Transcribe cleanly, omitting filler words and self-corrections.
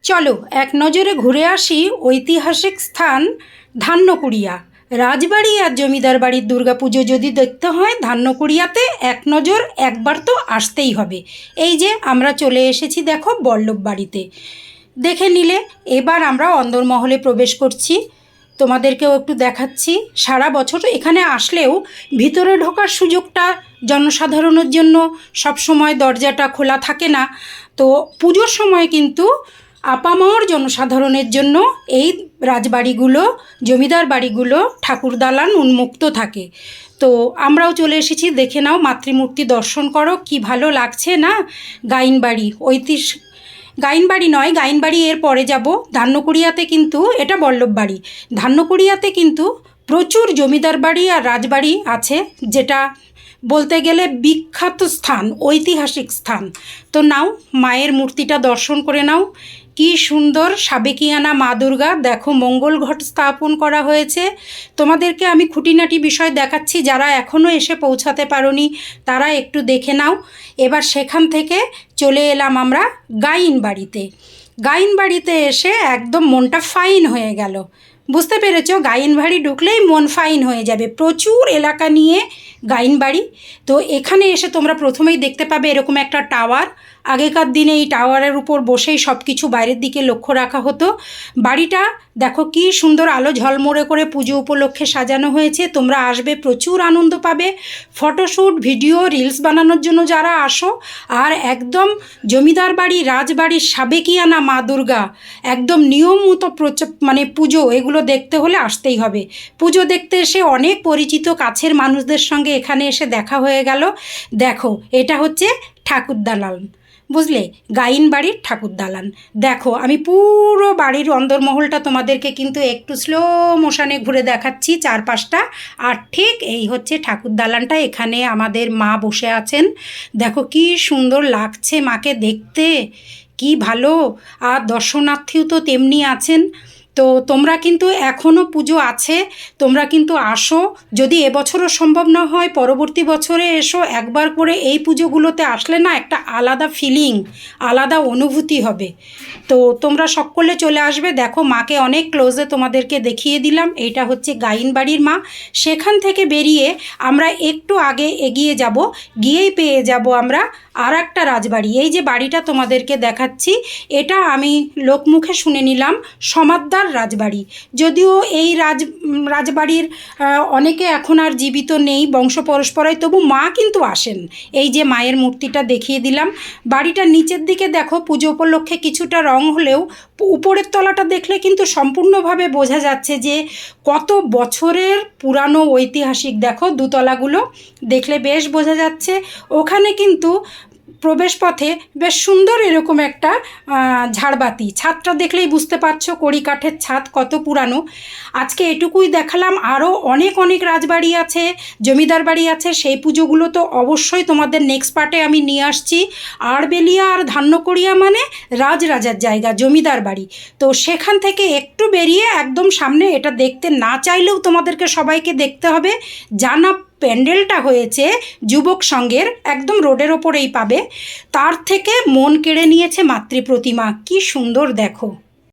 চলো এক নজরে ঘুরে আসি ঐতিহাসিক স্থান ধান্যকুড়িয়া। রাজবাড়ি আর জমিদার বাড়ির দুর্গাপুজো যদি দেখতে হয় ধান্যকুড়িয়াতে এক নজর একবার তো আসতেই হবে। এই যে আমরা চলে এসেছি দেখো বল্লভ বাড়িতে, দেখে নিলে। এবার আমরা অন্দরমহলে প্রবেশ করছি, তোমাদেরকেও একটু দেখাচ্ছি। সারা বছর এখানে আসলেও ভিতরে ঢোকার সুযোগটা জনসাধারণের জন্য সবসময় দরজাটা খোলা থাকে না। তো পুজোর সময় কিন্তু আপামর জনসাধারণের জন্য এই রাজবাড়িগুলো, জমিদার বাড়িগুলো, ঠাকুর দালান উন্মুক্ত থাকে। তো আমরাও চলে এসেছি, দেখে নাও, মাতৃমূর্তি দর্শন করো, কি ভালো লাগছে না। গাইনবাড়ি গাইনবাড়ি নয়, গাইনবাড়ি এর পরে যাব। ধান্যকুড়িয়াতে কিন্তু এটা বল্লভ বাড়ি। ধান্যকুড়িয়াতে কিন্তু প্রচুর জমিদার বাড়ি আর রাজবাড়ি আছে, যেটা বলতে গেলে বিখ্যাত স্থান, ঐতিহাসিক স্থান। তো নাও, মায়ের মূর্তিটা দর্শন করে নাও। কি সুন্দর সাবেকিয়ানা মা দুর্গা, দেখো মঙ্গল ঘট স্থাপন করা হয়েছে। তোমাদেরকে আমি খুঁটিনাটি বিষয় দেখাচ্ছি, যারা এখনও এসে পৌঁছাতে পারোনি তারা একটু দেখে নাও। এবার সেখান থেকে চলে এলাম আমরা গাইনবাড়িতে। গাইনবাড়িতে এসে একদম মনটা ফাইন হয়ে গেল। বুঝতে পেরেছ, গাইনবাড়ি ঢুকলেই মন ফাইন হয়ে যাবে। প্রচুর এলাকা নিয়ে গাইনবাড়ি। তো এখানে এসে তোমরা প্রথমেই দেখতে পাবে এরকম একটা টাওয়ার। আগেকার দিনে এই টাওয়ারের উপর বসেই সব কিছু বাইরের দিকে লক্ষ্য রাখা হতো। বাড়িটা দেখো কি সুন্দর আলো ঝলমলে করে পুজো উপলক্ষে সাজানো হয়েছে। তোমরা আসবে, প্রচুর আনন্দ পাবে। ফটোশ্যুট, ভিডিও, রিলস বানানোর জন্য যারা আসো, আর একদম জমিদার বাড়ি, রাজবাড়ির সাবেকিয়ানা মা দুর্গা, একদম নিয়ম মতো মানে পুজো, এগুলো দেখতে হলে আসতেই হবে। পুজো দেখতে এসে অনেক পরিচিত কাছের মানুষদের সঙ্গে এখানে এসে দেখা হয়ে গেল। দেখো, এটা হচ্ছে ঠাকুর দালান, বুঝলে, গাইনবাড়ির ঠাকুর দালান। দেখো, আমি পুরো বাড়ির অন্দরমহলটা তোমাদেরকে কিন্তু একটু স্লো মোশনে ঘুরে দেখাচ্ছি চারপাশটা। আর ঠিক এই হচ্ছে ঠাকুর দালানটা, এখানে আমাদের মা বসে আছেন। দেখো কি সুন্দর লাগছে মাকে দেখতে, কি ভালো। আর দর্শনার্থীও তো তেমনি আছেন। তো তোমরা কিন্তু এখনও পুজো আছে, তোমরা কিন্তু আসো। যদি এবছরও সম্ভব না হয় পরবর্তী বছরে এসো। একবার করে এই পুজোগুলোতে আসলে না একটা আলাদা ফিলিং, আলাদা অনুভূতি হবে। তো তোমরা সকলে চলে আসবে। দেখো, মাকে অনেক ক্লোজে তোমাদেরকে দেখিয়ে দিলাম। এইটা হচ্ছে গাইনবাড়ির মা। সেখান থেকে বেরিয়ে আমরা একটু আগে এগিয়ে যাব, গিয়েই পেয়ে যাব আমরা আর একটা রাজবাড়ি। এই যে বাড়িটা তোমাদেরকে দেখাচ্ছি, এটা আমি লোকমুখে শুনে নিলাম সমাদদার রাজবাড়ি। যদিও এই রাজবাড়ির অনেকে এখন আর জীবিত নেই বংশ পরস্পরায়, তবু মা কিন্তু আসেন। এই যে মায়ের মূর্তিটা দেখিয়ে দিলাম। বাড়িটার নিচের দিকে দেখো পুজো উপলক্ষে কিছুটা রং হলেও উপরের তলাটা দেখলে কিন্তু সম্পূর্ণভাবে বোঝা যাচ্ছে যে কত বছরের পুরানো ঐতিহাসিক। দেখো দুতলাগুলো দেখলে বেশ বোঝা যাচ্ছে। ওখানে কিন্তু প্রবেশপথে বেশ সুন্দর এরকম একটা ঝাড়বাতি, ছাদটা দেখলেই বুঝতে পারছো কড়ি কাঠের ছাদ, কত পুরানো। আজকে এটুকুই দেখালাম, আরও অনেক অনেক রাজবাড়ি আছে, জমিদার বাড়ি আছে। সেই পুজোগুলো তো অবশ্যই তোমাদের নেক্সট পার্টে আমি নিয়ে আসছি। আড়বেলিয়া আর ধান্যকুড়িয়া মানে রাজরাজার জায়গা, জমিদার বাড়ি। তো সেখান থেকে একটু বেরিয়ে একদম সামনে, এটা দেখতে না চাইলেও তোমাদেরকে সবাইকে দেখতে হবে। জানা প্যান্ডেলটা হয়েছে যুবক সংঘের, একদম রোডের ওপরেই পাবে। তার থেকে মন কেড়ে নিয়েছে মাতৃ প্রতিমা, কি সুন্দর দেখো।